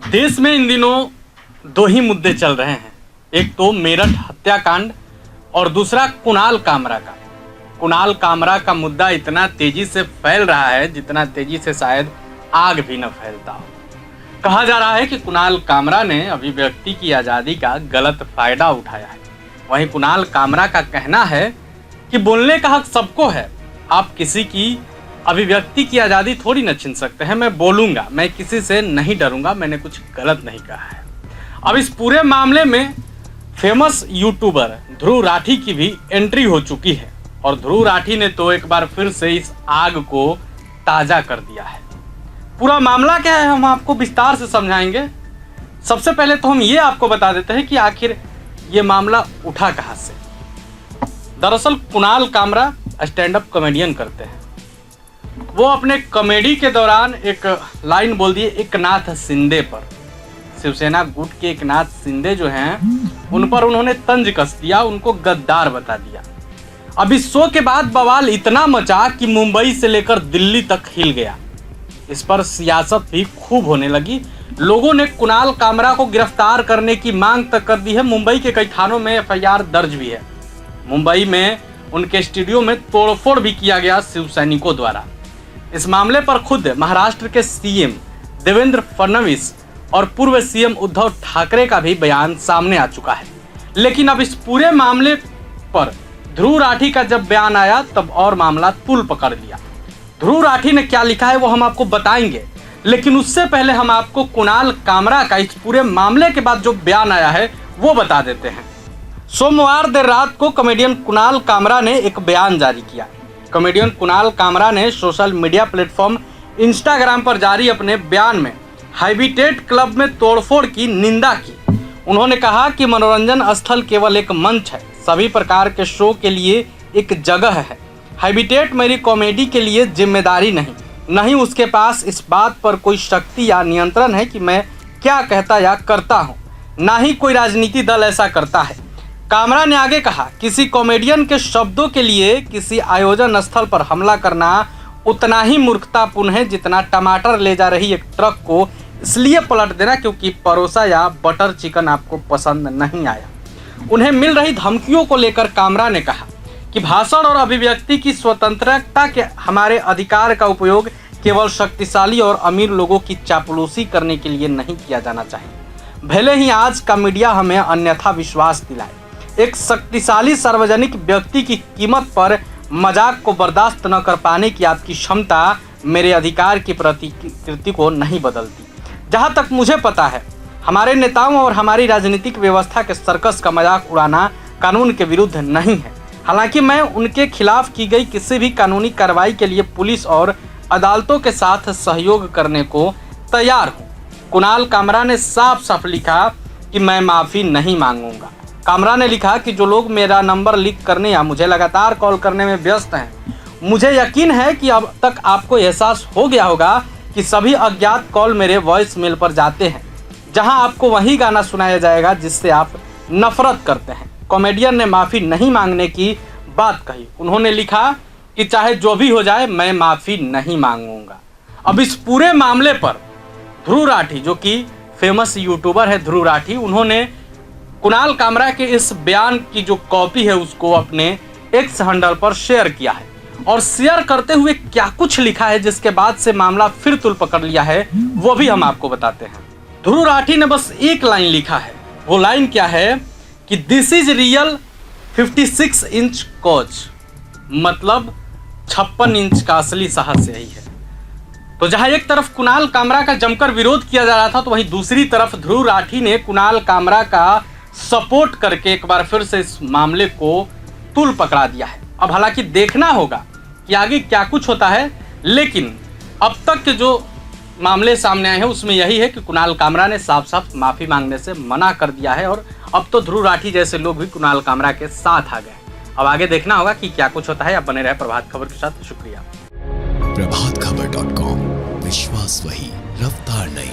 देश में इन दिनों दो ही मुद्दे चल रहे हैं, एक तो मेरठ हत्याकांड और दूसरा कुणाल कामरा का। कुणाल कामरा का मुद्दा इतना तेजी से फैल रहा है जितना तेजी से शायद आग भी न फैलता हो। कहा जा रहा है कि कुणाल कामरा ने अभिव्यक्ति की आज़ादी का गलत फायदा उठाया है। वहीं कुणाल कामरा का कहना है कि बोलने का हक सबको है, आप किसी की अभिव्यक्ति की आज़ादी थोड़ी न छीन सकते हैं। मैं बोलूँगा, मैं किसी से नहीं डरूंगा, मैंने कुछ गलत नहीं कहा है। अब इस पूरे मामले में फेमस यूट्यूबर ध्रुव राठी की भी एंट्री हो चुकी है और ध्रुव राठी ने तो एक बार फिर से इस आग को ताज़ा कर दिया है। पूरा मामला क्या है हम आपको विस्तार से समझाएंगे। सबसे पहले तो हम ये आपको बता देते हैं कि आखिर ये मामला उठा कहाँ से। दरअसल Kunal Kamra stand up comedian करते हैं। वो अपने कॉमेडी के दौरान एक लाइन बोल दिए एकनाथ शिंदे पर। शिवसेना गुट के एकनाथ शिंदे जो हैं उन पर उन्होंने तंज कस दिया, उनको गद्दार बता दिया। अब इस शो के बाद बवाल इतना मचा कि मुंबई से लेकर दिल्ली तक हिल गया। इस पर सियासत भी खूब होने लगी। लोगों ने कुणाल कामरा को गिरफ्तार करने की मांग तक कर दी है। मुंबई के कई थानों में एफआईआर दर्ज भी है। मुंबई में उनके स्टूडियो में तोड़फोड़ भी किया गया शिव सैनिकों द्वारा। इस मामले पर खुद महाराष्ट्र के सीएम देवेंद्र फडणवीस और पूर्व सीएम उद्धव ठाकरे का भी बयान सामने आ चुका है। लेकिन अब इस पूरे मामले पर ध्रुव राठी का जब बयान आया तब और मामला तूल पकड़ लिया। ध्रुव राठी ने क्या लिखा है वो हम आपको बताएंगे, लेकिन उससे पहले हम आपको कुणाल कामरा का इस पूरे मामले के बाद जो बयान आया है वो बता देते हैं। सोमवार देर रात को कॉमेडियन कुणाल कामरा ने एक बयान जारी किया। कॉमेडियन कुणाल कामरा ने सोशल मीडिया प्लेटफॉर्म इंस्टाग्राम पर जारी अपने बयान में हैबिटेट क्लब में तोड़फोड़ की निंदा की। उन्होंने कहा कि मनोरंजन स्थल केवल एक मंच है, सभी प्रकार के शो के लिए एक जगह है। हैबिटेट मेरी कॉमेडी के लिए जिम्मेदारी नहीं उसके पास इस बात पर कोई शक्ति या नियंत्रण है कि मैं क्या कहता या करता हूँ, ना ही कोई राजनीति दल ऐसा करता है। कामरा ने आगे कहा, किसी कॉमेडियन के शब्दों के लिए किसी आयोजन स्थल पर हमला करना उतना ही मूर्खतापूर्ण है जितना टमाटर ले जा रही एक ट्रक को इसलिए पलट देना क्योंकि परोसा या बटर चिकन आपको पसंद नहीं आया। उन्हें मिल रही धमकियों को लेकर कामरा ने कहा कि भाषण और अभिव्यक्ति की स्वतंत्रता के हमारे अधिकार का उपयोग केवल शक्तिशाली और अमीर लोगों की चापलूसी करने के लिए नहीं किया जाना चाहिए। भले ही आज का मीडिया हमें अन्यथा विश्वास दिलाए। एक शक्तिशाली सार्वजनिक व्यक्ति की कीमत पर मजाक को बर्दाश्त न कर पाने की आपकी क्षमता मेरे अधिकार की प्रतिकृति को नहीं बदलती। जहाँ तक मुझे पता है, हमारे नेताओं और हमारी राजनीतिक व्यवस्था के सर्कस का मजाक उड़ाना कानून के विरुद्ध नहीं है। हालांकि मैं उनके खिलाफ की गई किसी भी कानूनी कार्रवाई के लिए पुलिस और अदालतों के साथ सहयोग करने को तैयार हूँ। कुणाल कामरा ने साफ साफ लिखा कि मैं माफ़ी नहीं मांगूंगा। कामरा ने लिखा कि जो लोग मेरा नंबर लीक करने या मुझे लगातार कॉल करने में व्यस्त हैं, मुझे यकीन है कि अब तक आपको एहसास हो गया होगा कि सभी अज्ञात कॉल मेरे वॉइस मेल पर जाते हैं, जहां आपको वही गाना सुनाया जाएगा जिससे आप नफरत करते हैं। कॉमेडियन ने माफ़ी नहीं मांगने की बात कही। उन्होंने लिखा कि चाहे जो भी हो जाए मैं माफ़ी नहीं मांगूंगा। अब इस पूरे मामले पर ध्रुव राठी, जो कि फेमस यूट्यूबर है ध्रुव राठी, उन्होंने कुणाल कामरा के इस बयान की जो कॉपी है उसको अपने एक्स हैंडल पर शेयर किया है और शेयर करते हुए क्या कुछ लिखा है जिसके बाद से मामला फिर तूल पकड़ लिया है वो भी हम आपको बताते हैं। ध्रुव राठी ने बस एक लाइन लिखा है। वो लाइन क्या है कि this is real 56 inch coach, मतलब 56 इंच का असली साहस यही है। तो जहां एक तरफ कुणाल कामरा का जमकर विरोध किया जा रहा था, तो वहीं दूसरी तरफ ध्रुव राठी ने कुणाल कामरा का सपोर्ट करके एक बार फिर से इस मामले को तूल पकड़ा दिया है। अब हालांकि देखना होगा कि आगे क्या कुछ होता है, लेकिन अब तक के जो मामले सामने आए हैं उसमें यही है कि कुणाल कामरा ने साफ साफ माफ़ी मांगने से मना कर दिया है और अब तो ध्रुव राठी जैसे लोग भी कुणाल कामरा के साथ आ गए। अब आगे देखना होगा कि क्या कुछ होता है। अब बने रहे प्रभात खबर के साथ। शुक्रिया। प्रभातखबर.com, विश्वास वही, रफ्तार नहीं।